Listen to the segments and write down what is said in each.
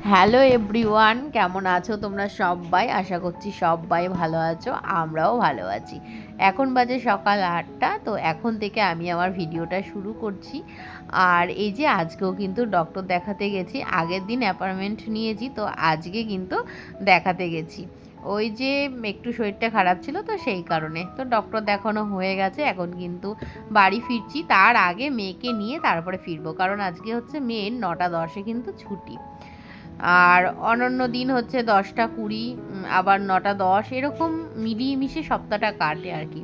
Hello everyone, কেমন আছো তোমরা সবাই? আশা করছি সবাই ভালো আছো, আমরাও ভালো আছি। এখন বাজে সকাল 8টা। তো এখন থেকে আমি আমার ভিডিওটা শুরু করছি। আর এই যে আজকেও কিন্তু ডক্টর দেখাতে গেছি, আগের দিন অ্যাপয়েন্টমেন্ট নিয়েছি, তো আজকে কিন্তু দেখাতে গেছি। ওই যে একটু শরীরটা খারাপ ছিল, তো সেই কারণে তো ডক্টর দেখানো হয়ে গেছে। এখন কিন্তু বাড়ি ফিরছি, তার আগে মেয়েকে নিয়ে তারপরে ফিরবো, কারণ আজকে হচ্ছে মেয়ের 9টা 10-এ কিন্তু ছুটি। আর অন্যান্য দিন হচ্ছে 10টা 20, আবার 9টা 10, এরকম মিলিয়ে মিশিয়ে সপ্তাহটা কাটে আর কি।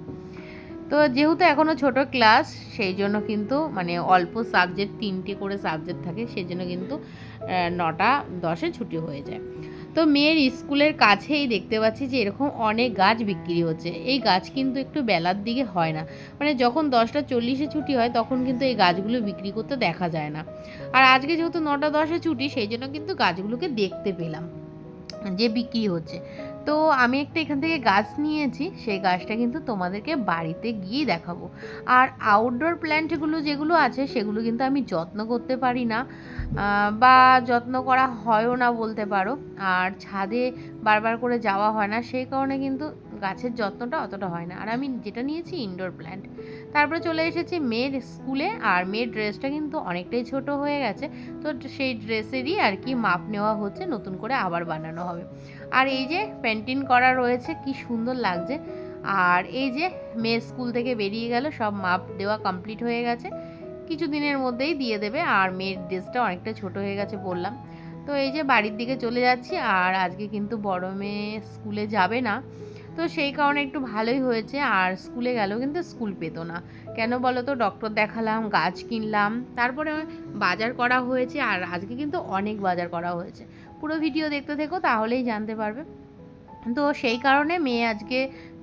তো যেহেতু এখনও ছোট ক্লাস, সেই জন্য কিন্তু মানে অল্প সাবজেক্ট, 3টে করে সাবজেক্ট থাকে, সেই জন্য কিন্তু 9টা 10-এ ছুটি হয়ে যায়। তো মেয়ের স্কুলের কাছেই দেখতে পাচ্ছি যে এরকম অনেক গাছ বিক্রি হচ্ছে। এই গাছ কিন্তু একটু বেলার দিকে হয় না, মানে যখন 10টা 40-এ ছুটি হয় তখন কিন্তু এই গাছগুলো বিক্রি করতে দেখা যায় না। আর আজকে যেহেতু 9টা 10-এ ছুটি, সেই জন্য কিন্তু গাছগুলোকে দেখতে পেলাম যে বিক্রি হচ্ছে। তো আমি একটা এখান থেকে গাছ নিয়েছি, সেই গাছটা কিন্তু তোমাদেরকে বাড়িতে গিয়েই দেখাবো। আর আউটডোর প্ল্যান্টগুলো যেগুলো আছে সেগুলো কিন্তু আমি যত্ন করতে পারি না, বা যত্ন করা হয়ও না বলতে পারো। আর ছাদে বারবার করে যাওয়া হয় না, সেই কারণে কিন্তু গাছের যত্নটা অতটা হয় না। আর আমি যেটা নিয়েছি ইনডোর প্ল্যান্ট। তারপরে চলে এসেছি মেয়ের স্কুলে, আর মেয়ের ড্রেসটা কিন্তু অনেকটাই ছোট হয়ে গেছে। তো সেই ড্রেসেরই আর কি মাপ নেওয়া হচ্ছে, নতুন করে আবার বানানো হবে। আর এই যে পেন্টিং করা রয়েছে, কি সুন্দর লাগছে। আর এই যে মেয়ে স্কুল থেকে বেরিয়ে গেল, সব মাপ দেওয়া কমপ্লিট হয়ে গেছে, কিছু দিনের মধ্যেই দিয়ে দেবে। আর মেয়ের ড্রেসটা অনেকটা ছোট হয়ে গেছে বললাম। তো এই যে বাড়ির দিকে চলে যাচ্ছি। আর আজকে কিন্তু বড় মেয়ে স্কুলে যাবে না, তো সেই কারণে একটু ভালোই হয়েছে। আর স্কুলে গেলেও কিন্তু স্কুল পেতো না। কেন বলো তো? ডক্টর দেখালাম, গাছ কিনলাম, তারপরে বাজার করা হয়েছে। আর আজকে কিন্তু অনেক বাজার করা হয়েছে। পুরো ভিডিও দেখতে থেকো, তাহলেই জানতে পারবে। তো সেই কারণে মেয়ে আজকে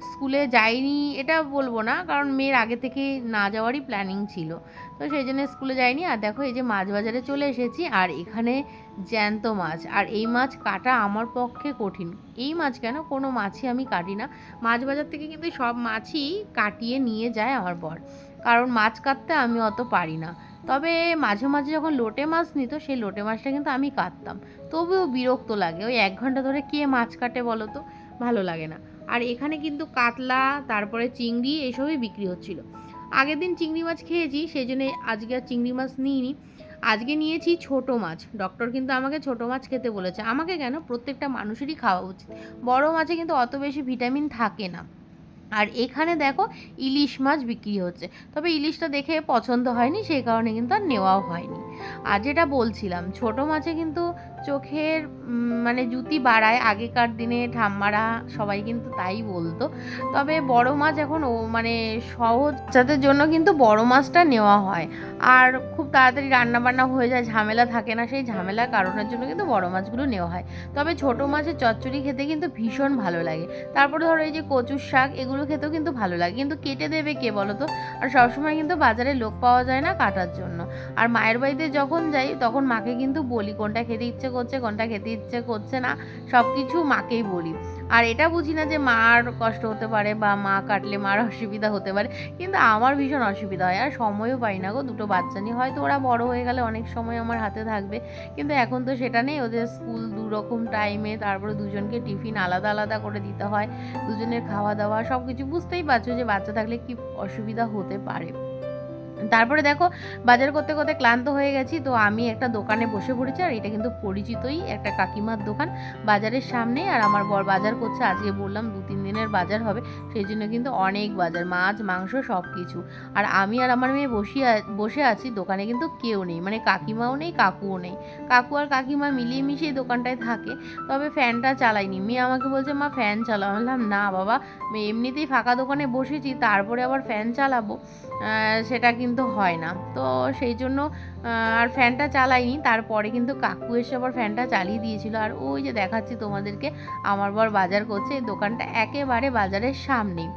স্কুলে যায়নি এটা বলবো না, কারণ মেয়ের আগে থেকেই না যাওয়ারই প্ল্যানিং ছিল। তো সেই জন্য স্কুলে যায়নি। আর দেখো এই যে মাছ বাজারে চলে এসেছি, আর এখানে জ্যান্ত মাছ। আর এই মাছ কাটা আমার পক্ষে কঠিন। এই মাছ কেন, কোনো মাছই আমি কাটি না। মাছ বাজার থেকে কিন্তু সব মাছই কাটিয়ে নিয়ে যায় আমার বর, কারণ মাছ কাটতে আমি অত পারি না। তবে মাঝে মাঝে যখন লোটে মাছ নিত, সেই লোটে মাছটা কিন্তু আমি কাটতাম। তবুও বিরক্ত লাগে, ওই 1 ঘন্টা ধরে কে মাছ কাটে বলো তো? ভালো লাগে না। আর এখানে কিন্তু কাতলা, তারপরে চিংড়ি, এসবই বিক্রি হচ্ছিল। আগের দিন চিংড়ি মাছ খেয়েছি, সেই জন্য আজকে আর চিংড়ি মাছ নিইনি। আজকে নিয়েছি ছোট মাছ। ডক্টর কিন্তু আমাকে ছোট মাছ খেতে বলেছে। আমাকে কেন, প্রত্যেকটা মানুষেরই খাওয়া উচিত। বড় মাছে কিন্তু অত বেশি ভিটামিন থাকে না। আর এখানে দেখো ইলিশ মাছ বিক্রি হচ্ছে, তবে ইলিশটা দেখে পছন্দ হয়নি, সেই কারণে কিন্তু আর নেওয়াও হয়নি। আর যেটা বলছিলাম, ছোট মাছে কিন্তু চোখের মানে জুতি বাড়ায়, আগেকার দিনে ঠাম্মারা সবাই কিন্তু তাই বলতো। তবে বড় মাছ এখন মানে সহজ বাচ্চাদের জন্য কিন্তু বড় মাছটা নেওয়া হয়। আর খুব তাড়াতাড়ি রান্না বান্না হয়ে যায়, ঝামেলা থাকে না, সেই ঝামেলার কারণের জন্য কিন্তু বড় মাছগুলো নেওয়া হয়। তবে ছোট মাছের চচ্চড়ি খেতে কিন্তু ভীষণ ভালো লাগে। তারপরে ধরো এই যে কচুর শাক, এগুলো খেতেও কিন্তু ভালো লাগে, কিন্তু কেটে দেবে কে বলো তো? আর সবসময় কিন্তু বাজারে লোক পাওয়া যায় না কাটার জন্য। আর মায়ের বাড়িতে যখন যাই, তখন মাকে কিন্তু বলি কোনটা খেতে ইচ্ছে করছে, কোনটা খেতে ইচ্ছে করছে না, সব কিছু মাকেই বলি। আর এটা বুঝি না যে মার কষ্ট হতে পারে বা মা কাটলে মার অসুবিধা হতে পারে, কিন্তু আমার ভীষণ অসুবিধা হয়। আর সময়ও পাই না গো, দুটো বাচ্চা নিয়ে। হয়তো ওরা বড় হয়ে গেলে অনেক সময় আমার হাতে থাকবে, কিন্তু এখন তো সেটা নেই। ওদের স্কুল দুরকম টাইমে, তারপরে দুজনকে টিফিন আলাদা আলাদা করে দিতে হয়, দুজনের খাওয়া দাওয়া সব কিছু, বুঝতেই পারছো যে বাচ্চা থাকলে কি অসুবিধা হতে পারে। তারপরে দেখো বাজার করতে করতে ক্লান্ত হয়ে গেছি, তো আমি একটা দোকানে বসে পড়েছি। আর এটা কিন্তু পরিচিতই একটা কাকিমার দোকান, বাজারের সামনে। আর আমার বর বাজার করছে, আজকে বললাম 2-3 দিনের বাজার হবে, সেই জন্য কিন্তু অনেক বাজার, মাছ মাংস সব কিছু। আর আমি আর আমার মেয়ে বসে আছি, দোকানে কিন্তু কেউ নেই, মানে কাকিমাও নেই, কাকুও নেই। কাকু আর কাকিমা মিলিয়ে মিশিয়ে দোকানটায় থাকে। তবে ফ্যানটা চালাইনি। মেয়ে আমাকে বলছে মা ফ্যান চালাও। আমি বললাম না বাবা, এমনিতেই ফাঁকা দোকানে বসেছি, তারপরে আবার ফ্যান চালাবো, সেটা কিন্তু হয় না। তো সেই জন্য আর ফ্যানটা চালাইনি। তারপরে কিন্তু কাকু এসে আবার ফ্যানটা চালিয়ে দিয়েছিল। আর ওই যে দেখাচ্ছি তোমাদেরকে, আমার বর বাজার করছে, এই দোকানটা একেবারে বাজারের সামনেই।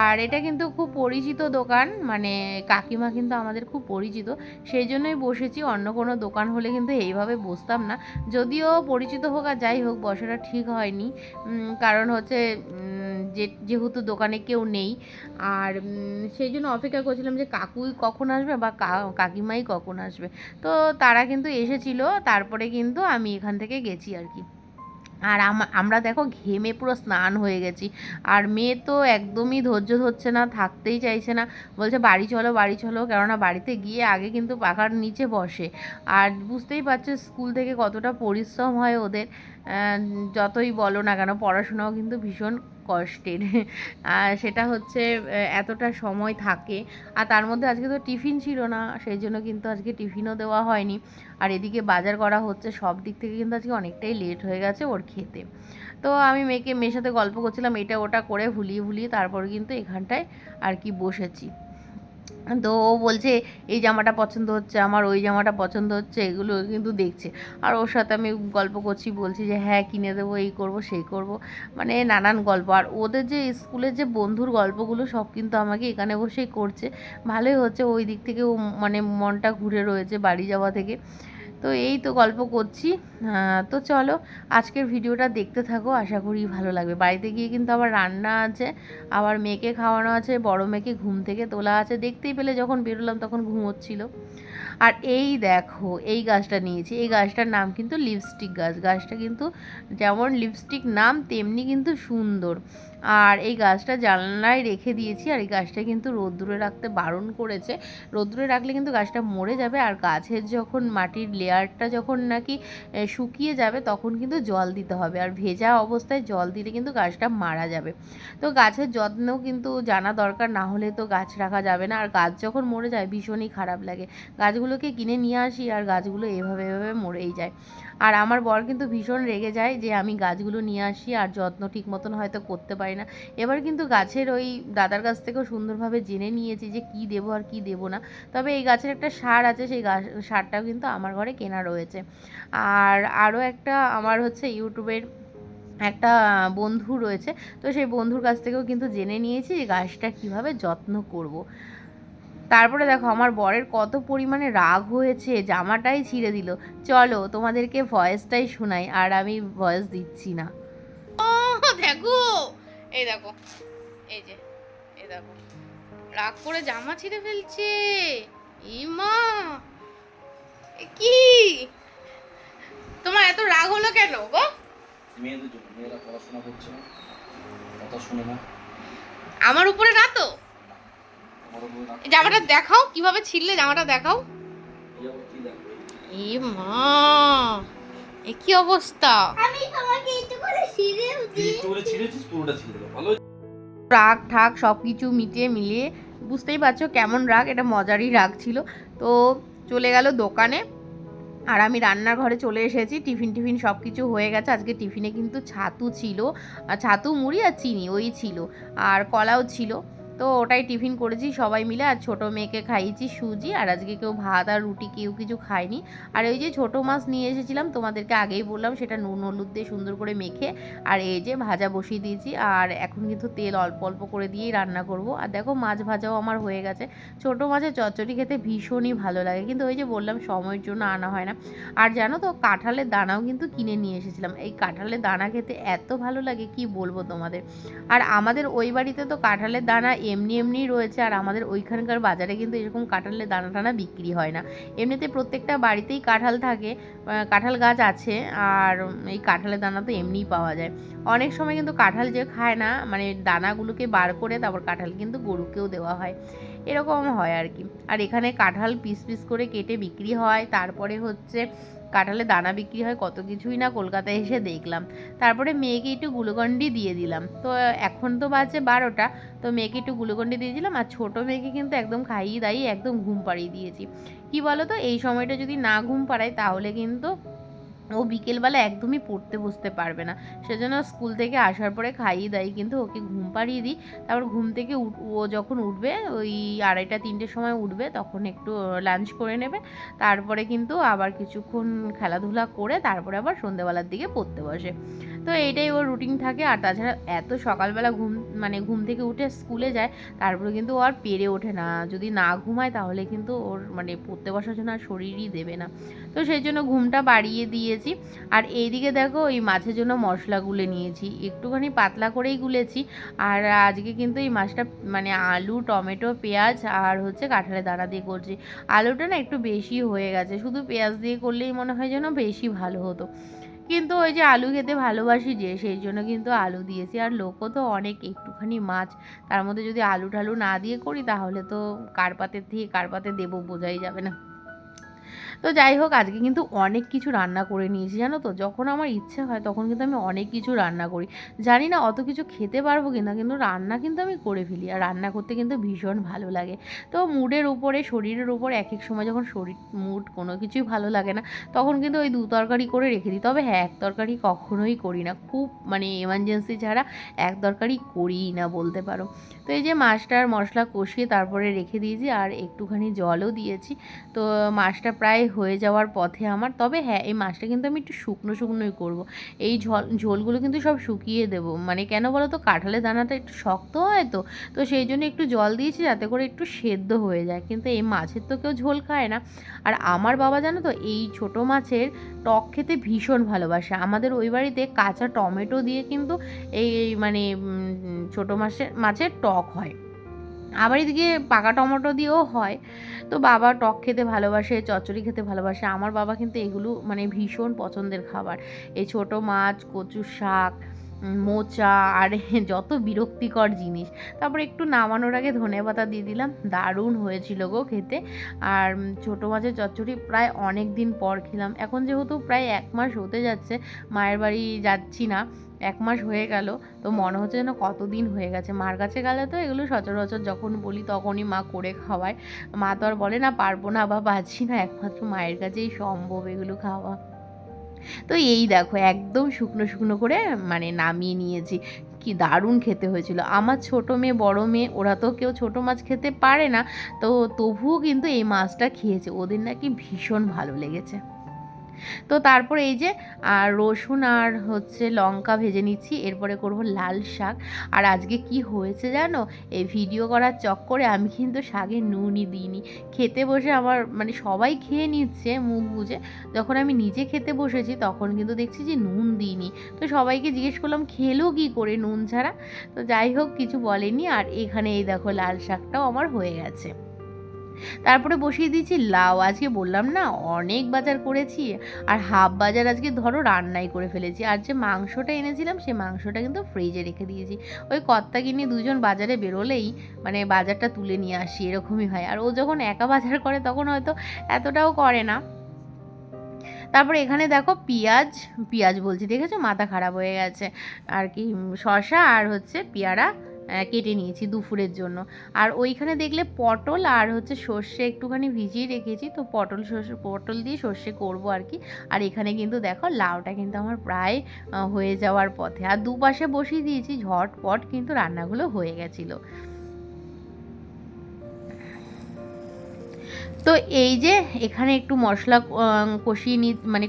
আর এটা কিন্তু খুব পরিচিত দোকান, মানে কাকিমা কিন্তু আমাদের খুব পরিচিত, সেই জন্যই বসেছি। অন্য কোনো দোকান হলে কিন্তু এইভাবে বসতাম না। যদিও পরিচিত হোক আর যাই হোক, বসাটা ঠিক হয়নি। কারণ হচ্ছে যেহেতু দোকানে কেউ নেই, আর সেই জন্য অপেক্ষা করছিলাম যে কাকুই কখন আসবে বা কাকিমাই কখন আসবে। তো তারা কিন্তু এসেছিল, তারপরে কিন্তু আমি এখান থেকে গেছি আর কি। আর আমরা দেখো ঘেমে পুরো স্নান হয়ে গেছি। আর মেয়ে তো একদমই ধৈর্য ধরছে না, থাকতেই চাইছে না, বলছে বাড়ি চলো বাড়ি চলো, কেননা বাড়িতে গিয়ে আগে কিন্তু পাখার নিচে বসে। আর বুঝতেই পারছো স্কুল থেকে কতটা পরিশ্রম হয় ওদের, যতই বলো না কেন পড়াশোনাও কিন্তু ভীষণ কষ্টের। আর সেটা হচ্ছে এতটা সময় থাকে, আর তার মধ্যে আজকে তো টিফিন ছিল না, সেই জন্য কিন্তু আজকে টিফিনও দেওয়া হয়নি। আর এদিকে বাজার করা হচ্ছে, সব দিক থেকে কিন্তু আজকে অনেকটাই লেট হয়ে গেছে ওর খেতে। তো আমি মেয়ের সাথে গল্প করছিলাম, এটা ওটা করে ভুলিয়ে ভুলিয়ে তারপর কিন্তু এখানটায় আর কি বসেছি। তো ও বলছে এই জামাটা পছন্দ হচ্ছে আমার, ওই জামাটা পছন্দ হচ্ছে, এগুলো কিন্তু দেখছে। আর ওর সাথে আমি গল্প করছি, বলছি যে হ্যাঁ কিনে দেবো, এই করব সেই করব, মানে নানান গল্প। আর ওদের যে স্কুলের যে বন্ধুর গল্পগুলো সব কিন্তু আমাকে এখানে বসেই করছে। ভালোই হচ্ছে, ওই দিক থেকে ও মানে মনটা ঘুরে রয়েছে বাড়ি যাওয়া থেকে। তো এই তো গল্প করছি। তো চলো আজকের ভিডিওটা দেখতে থাকো, আশা করি ভালো লাগবে। বাড়িতে গিয়ে কিন্তু আবার রান্না আছে, আবার মেয়েকে খাওয়ানো আছে, বড় মেয়েকে ঘুম থেকে তোলা আছে। দেখতেই পেলে যখন বেরোলাম তখন ঘুমোচ্ছিল। আর এই দেখো এই গাছটা নিয়েছি, এই গাছটার নাম কিন্তু লিপস্টিক গাছ। গাছটা কিন্তু যেমন লিপস্টিক নাম তেমনি কিন্তু সুন্দর। আর এই গাছটা জানলায় রেখে দিয়েছি, আর এই গাছটা কিন্তু রোদ্দুরে রাখতে বারণ করেছে। রোদ্দুরে রাখলে কিন্তু গাছটা মরে যাবে, আর গাছের যখন মাটির লেয়ারটা যখন নাকি শুকিয়ে যাবে তখন কিন্তু জল দিতে হবে, আর ভেজা অবস্থায় জল দিলে কিন্তু গাছটা মারা যাবে। তো গাছের যত্নও কিন্তু জানা দরকার, না হলে তো গাছ রাখা যাবে না। আর গাছ যখন মরে যায় ভীষণই খারাপ লাগে। গাছগুলোকে কিনে নিয়ে আসি আর গাছগুলো এভাবে এভাবে মরেই যায়। আর আমার বর কিন্তু ভীষণ রেগে যায় যে আমি গাছগুলো নিয়ে আসি আর যত্ন ঠিক মতন হয়তো করতে পারি না। এবার কিন্তু গাছের ওই দাদার কাছ থেকেও সুন্দরভাবে জেনে নিয়েছি যে কী দেবো আর কী দেবো না। তবে এই গাছের একটা সার আছে, সেই সারটাও কিন্তু আমার ঘরে কেনা রয়েছে। আর আরও একটা আমার হচ্ছে ইউটিউবের একটা বন্ধু রয়েছে, তো সেই বন্ধুর কাছ থেকেও কিন্তু জেনে নিয়েছি যে গাছটা কীভাবে যত্ন করব। তারপরে দেখো আমার বরের কত পরিমাণে রাগ হয়েছে, জামাটাই ছিঁড়ে দিল। চলো তোমাদেরকে ভয়েসটাই শোনাই, আর আমি ভয়েস দিচ্ছি না। ও দেখো, এই দেখো, এই যে, এই দেখো রাগ করে জামা ছিঁড়ে ফেলছে। ইমা, কি তোমার এত রাগ হলো কেন গো? মেয়েদের জন্য, মেয়েরা পড়াশোনা করছে না, কথা শুনে না। আমার উপরে না তো। জামাটা দেখাও কিভাবে ছিঁড়লে, জামাটা দেখাও। এ মা, এ কি অবস্থা! আমি তোমাকে একটু করে ছিঁড়েছিস, পুরোটা ছিঁড়ে দাও। ভালো রাগ ঠাক সব কিছু মিলিয়ে বুঝতেই পারছো কেমন রাগ, এটা মজারই রাগ ছিল। তো চলে গেল দোকানে, আর আমি রান্নার ঘরে চলে এসেছি। টিফিন সব কিছু হয়ে গেছে। আজকে টিফিনে কিন্তু ছাতু ছিল, আর ছাতু মুড়ি আর চিনি ওই ছিল, আর কলাও ছিল। তো ওটাই টিফিন করেছি সবাই মিলে। আর ছোটো মেয়েকে খাইয়েছি সুজি, আর আজকে কেউ ভাত আর রুটি কেউ কিছু খায়নি। আর ওই যে ছোটো মাছ নিয়ে এসেছিলাম তোমাদেরকে আগেই বললাম, সেটা নুন হলুদ দিয়ে সুন্দর করে মেখে আর এই যে ভাজা বসিয়ে দিয়েছি। আর এখন কিন্তু তেল অল্প অল্প করে দিয়েই রান্না করব। আর দেখো মাছ ভাজাও আমার হয়ে গেছে। ছোটো মাছের চচ্চড়ি খেতে ভীষণই ভালো লাগে, কিন্তু ওই যে বললাম সময়ের জন্য আনা হয় না। আর জানো তো কাঁঠালের দানাও কিন্তু কিনে নিয়ে এসেছিলাম। এই কাঁঠালের দানা খেতে এত ভালো লাগে কি বলবো তোমাদের। আর আমাদের ওই বাড়িতে তো কাঁঠালের দানা এমনি রয়েছে, আর আমাদের ওইখানকার বাজারে কিন্তু এরকম কাঁঠালের দানা টানা বিক্রি হয় না। এমনিতে প্রত্যেকটা বাড়িতেই কাঁঠাল থাকে, কাঁঠাল গাছ আছে, আর এই কাঁঠালের দানা তো এমনিই পাওয়া যায়। অনেক সময় কিন্তু কাঁঠাল যে খায় না, মানে দানাগুলোকে বার করে তারপর কাঁঠাল কিন্তু গরুকেও দেওয়া হয়, এরকম হয় আর কি। আর এখানে কাঁঠাল পিস পিস করে কেটে বিক্রি হয়, তারপরে হচ্ছে কাঁঠালের দানা বিক্রি হয়, কত কিছুই না কলকাতায় এসে দেখলাম। তারপরে মেয়েকে একটু গ্লুকন্ডি দিয়ে দিলাম। তো এখন তো বাজে 12টা, তো মেয়েকে একটু গ্লুকন্ডি দিয়ে দিলাম। আর ছোটো মেয়েকে কিন্তু একদম খাইয়ে দাইয়ে একদম ঘুম পাড়িয়ে দিয়েছি। কি বলো তো, এই সময়টা যদি না ঘুম পাড়াই তাহলে কিন্তু ও বিকেলবেলা একদমই পড়তে বসতে পারবে না। সেজন্য স্কুল থেকে আসার পরে খাইয়ে দাই কিন্তু ওকে ঘুম পাড়িয়ে দিই। তারপর ঘুম থেকে ও যখন উঠবে ওই 2:30-3টের সময় উঠবে, তখন একটু লাঞ্চ করে নেবে। তারপরে কিন্তু আবার কিছুক্ষণ খেলাধুলা করে তারপরে আবার সন্ধ্যেবেলার দিকে পড়তে বসে। তো এইটাই ওর রুটিন থাকে। আর তাছাড়া এত সকালবেলা ঘুম থেকে উঠে স্কুলে যায়, তারপরে কিন্তু ও আর পেরে ওঠে না। যদি না ঘুমায় তাহলে কিন্তু ওর মানে পড়তে বসার জন্য আর শরীরই দেবে না। তো সেই জন্য ঘুমটা বাড়িয়ে দিয়েছি। আর এইদিকে দেখো এই মাছের জন্য মশলা গুলে নিয়েছি, একটুখানি পাতলা করেই গুলেছি। আর আজকে কিন্তু এই মাছটা মানে আলু, টমেটো, পেঁয়াজ আর হচ্ছে কাঁঠালের দানা দিয়ে করছি। আলুটা না একটু বেশি হয়ে গেছে, শুধু পেঁয়াজ দিয়ে করলেই মনে হয় যেন বেশি ভালো হতো। কিন্তু ওই যে আলু খেতে ভালোবাসি যে, সেই জন্য কিন্তু আলু দিয়েছি। আর লোকও তো অনেক, একটুখানি মাছ তার মধ্যে যদি আলু টালু না দিয়ে করি তাহলে তো কার পাতের থেকে কার পাতে দেবো বোঝাই যাবে না। তো যাই হোক, আজকে কিন্তু অনেক কিছু রান্না করে নিয়েছি জানো তো। যখন আমার ইচ্ছে হয় তখন কিন্তু আমি অনেক কিছু রান্না করি। জানি না অত কিছু খেতে পারবো কিনা, কিন্তু রান্না কিন্তু আমি করে ফেলি। আর রান্না করতে কিন্তু ভীষণ ভালো লাগে। তো মুডের উপরে, শরীরের উপর এক এক সময় যখন মুড কোনো কিছুই ভালো লাগে না, তখন কিন্তু ওই 2 তরকারি করে রেখে দিই। তবে হ্যাঁ, 1 তরকারি কখনোই করি না, খুব মানে এমার্জেন্সি ছাড়া 1 তরকারি করিই না বলতে পারো। তো এই যে মাছটার মশলা কষিয়ে তারপরে রেখে দিয়েছি, আর একটুখানি জলও দিয়েছি। তো মাছটা প্রায় হয়ে যাওয়ার পথে আমার। তবে হ্যাঁ, এই মাছটা কিন্তু আমি একটু শুকনো শুকনোই করব। এই ঝোলগুলো কিন্তু সব শুকিয়ে দেবো। মানে কেন বলো তো, কাঁঠালের দানাটা একটু শক্ত হয় তো। তো সেই জন্য একটু জল দিয়েছি যাতে করে একটু সেদ্ধ হয়ে যায়। কিন্তু এই মাছের তো কেউ ঝোল খায় না। আর আমার বাবা জানো তো এই ছোটো মাছের টক খেতে ভীষণ ভালোবাসে। আমাদের ওই বাড়িতে কাঁচা টমেটো দিয়ে কিন্তু এই মানে ছোটো মাছের টক হয়। আবার এদিকে পাকা টমেটো দিয়েও হয়। তো বাবা টক খেতে ভালোবাসে, চচ্চড়ি খেতে ভালোবাসে। আমার বাবা কিন্তু এগুলো মানে ভীষণ পছন্দের খাবার। এই ছোটো মাছ, কচু শাক, মোচা আর যত বিরক্তিকর জিনিস। তারপরে একটু নামানোর আগে ধনেপাতা দিয়ে দিলাম। দারুণ হয়েছিল গো খেতে। আর ছোটো মাছের চচ্চড়ি প্রায় অনেক দিন পর খেলাম। এখন যেহেতু প্রায় 1 মাস হতে যাচ্ছে মায়ের বাড়ি যাচ্ছি না, 1 মাস হয়ে গেল। তো মনে হচ্ছে যেন কতদিন হয়ে গেছে। মার কাছে গেলে তো এগুলো সচরাচর যখন বলি তখনই মা করে খাওয়ায়। মা তো আর বলে না পারবো না বা পারছি না, একমাত্র মায়ের কাছেই সম্ভব এগুলো খাওয়া। তো এই দেখো একদম শুকনো শুকনো করে মানে নামিয়ে নিয়েছি। কি দারুণ খেতে হয়েছিল। আমার ছোট মেয়ে, বড় মেয়ে ওরা তো কেউ ছোট মাছ খেতে পারে না। তো তবুও কিন্তু এই মাছটা খেয়েছে, ওদের নাকি ভীষণ ভালো লেগেছে। তো তারপরে এই যে রসুন আর হচ্ছে লঙ্কা ভেজে নিচ্ছি, এরপরে করব লাল শাক। আর আজকে কি হয়েছে জানো, এই ভিডিও করার চক্করে আমি কিন্তু শাকে নুনই দিইনি। খেতে বসে আমার মানে সবাই খেয়ে নিচ্ছে মুখ বুজে, যখন আমি নিজে খেতে বসেছি তখন কিন্তু দেখছি যে নুন দিইনি। তো সবাইকে জিজ্ঞেস করলাম খেলো কি করে নুন ছাড়া। তো যাই হোক, কিছু বলেনি। আর এখানে এই দেখো লাল শাকটাও আমার হয়ে গেছে। তারপরে বসিয়ে দিয়েছি লাউ। আজকে বললাম না অনেক বাজার করেছি, আর হাফ বাজার আজকে ধরো রান্নাই করে ফেলেছি। আর যে মাংসটা এনেছিলাম সে মাংসটা কিন্তু ফ্রিজে রেখে দিয়েছি। ওই কর্তাগিন্নি দুজন বাজারে বেরোলেই মানে বাজারটা তুলে নিয়ে আসি, এরকমই হয়। আর ও যখন একা বাজার করে তখন হয়তো এতটাও করে না। তারপরে এখানে দেখো পেঁয়াজ বলছি, দেখেছো মাথা খারাপ হয়ে গেছে আর কি, শসা আর হচ্ছে পেয়ারা কেটে নিয়েছি দুপুরের জন্য। আর ওইখানে দেখলে পটল আর হচ্ছে সর্ষে একটুখানি ভিজিয়ে রেখেছি। তো পটল দিয়ে সর্ষে করবো আর কি। আর এখানে কিন্তু দেখো লাউটা কিন্তু আমার প্রায় হয়ে যাওয়ার পথে। আর দুপাশে বসিয়ে দিয়েছি, ঝটপট কিন্তু রান্নাগুলো হয়ে গেছিলো। তো এই যে এখানে একটু মশলা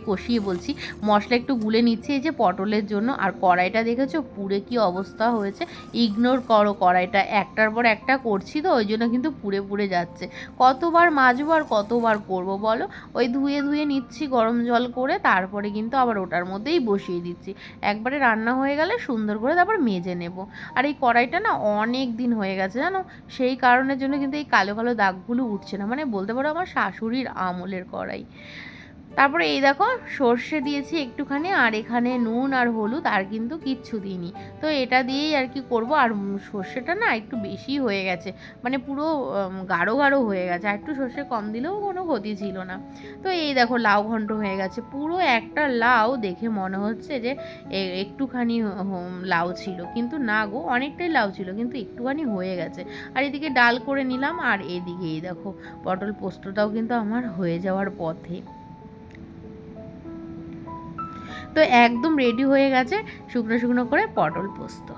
কষিয়ে বলছি, মশলা একটু গুলে নিচ্ছি এই যে পটলের জন্য। আর কড়াইটা দেখেছো পুড়ে কি অবস্থা হয়েছে, ইগনোর করো কড়াইটা, একটার পর একটা করছি তো ওই জন্য কিন্তু পুড়ে পুড়ে যাচ্ছে। কতবার মাজবো আর কতবার করব বলো। ওই ধুয়ে ধুয়ে নিচ্ছি গরম জল করে, তারপরে কিন্তু আবার ওটার মধ্যেই বসিয়ে দিচ্ছি। একবারে রান্না হয়ে গেলে সুন্দর করে তারপর মেজে নেব। আর এই কড়াইটা না অনেক দিন হয়ে গেছে জানো, সেই কারণের জন্য কিন্তু এই কালো কালো দাগগুলো উঠছে না। মানে বলতে পারো আমার শাশুড়ির আমলের কড়াই। তারপরে এই দেখো সর্ষে দিয়েছি একটুখানি, আর এখানে নুন আর হলুদ আর কিন্তু কিচ্ছু দিইনি। তো এটা দিয়েই আর কি করব। আর সর্ষেটা না একটু বেশি হয়ে গেছে, মানে পুরো গাঢ় গাঢ় হয়ে গেছে। আর একটু সর্ষে কম দিলেও কোনো ক্ষতি ছিল না। তো এই দেখো লাউ ঘন্ট হয়ে গেছে, পুরো একটা লাউ দেখে মনে হচ্ছে যে একটুখানি লাউ ছিল, কিন্তু না গো অনেকটাই লাউ ছিল, কিন্তু একটুখানি হয়ে গেছে। আর এদিকে ডাল করে নিলাম, আর এদিকে এই দেখো পটল পোস্তটাও কিন্তু আমার হয়ে যাওয়ার পথে। তো একদম রেডি হয়ে গেছে শুকনো শুকনো করে পটল পোস্ত।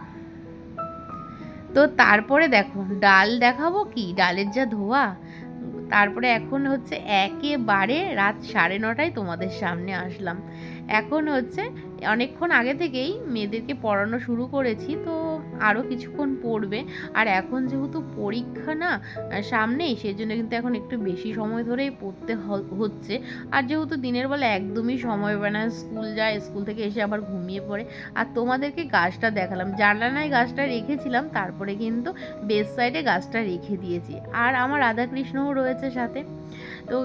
তো তারপরে দেখো ডাল দেখাবো কি, ডালের যা ধোয়া, তারপরে এখন হচ্ছে একেবারে রাত 9:30টায় তোমাদের সামনে আসলাম। এখন হচ্ছে অনেকক্ষণ আগে থেকেই মেয়েদেরকে পড়ানো শুরু করেছি, তো আরও কিছুক্ষণ পড়বে। আর এখন যেহেতু পরীক্ষা না সামনেই, সেজন্য কিন্তু এখন একটু বেশি সময় ধরেই পড়তে হচ্ছে। আর যেহেতু দিনের বেলা একদমই সময় পায় না, স্কুল যায়, স্কুল থেকে এসে আবার ঘুমিয়ে পড়ে। আর তোমাদেরকে গাছটা দেখালাম, জানলায় গাছটা রেখেছিলাম, তারপরে কিন্তু বেস সাইডে গাছটা রেখে দিয়েছি। আর আমার রাধাকৃষ্ণও রয়েছে সাথে। তো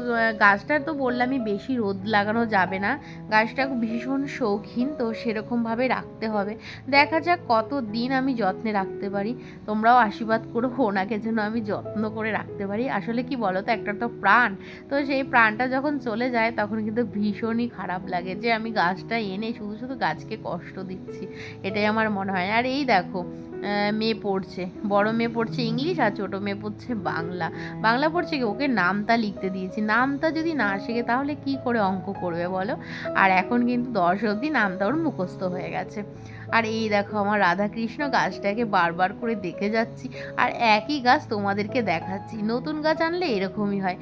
গাছটার তো বললামই বেশি রোদ লাগানো যাবে না, গাছটা ভীষণ শৌখিন, তো সেরকমভাবে রাখতে হবে। দেখা যাক কত দিন আমি যত্নে রাখতে পারি। তোমরাও আশীর্বাদ করো ওনাকে যেন আমি যত্ন করে রাখতে পারি। আসলে কি বলো তো, একটা তো প্রাণ, তো সেই প্রাণটা যখন চলে যায় তখন কিন্তু ভীষণই খারাপ লাগে যে আমি গাছটা এনে শুধু শুধু গাছকে কষ্ট দিচ্ছি, এটাই আমার মনে হয়। আর এই দেখো মেয়ে পড়ছে, বড় মেয়ে পড়ছে ইংলিশ আর ছোটো মেয়ে পড়ছে বাংলা। বাংলা পড়ছে কি, ওকে নামতা লিখতে দিয়েছি। নামতা যদি না শেখে তাহলে কি করে অঙ্ক করবে বলো। আর এখন কিন্তু 10 অবধি নামতা ওর মুখস্থ হয়ে গেছে। আর এই দেখো আমার রাধাকৃষ্ণ গাছটাকে বারবার করে দেখে যাচ্ছি, আর একই গাছ তোমাদেরকে দেখাচ্ছি। নতুন গাছ আনলে এরকমই হয়।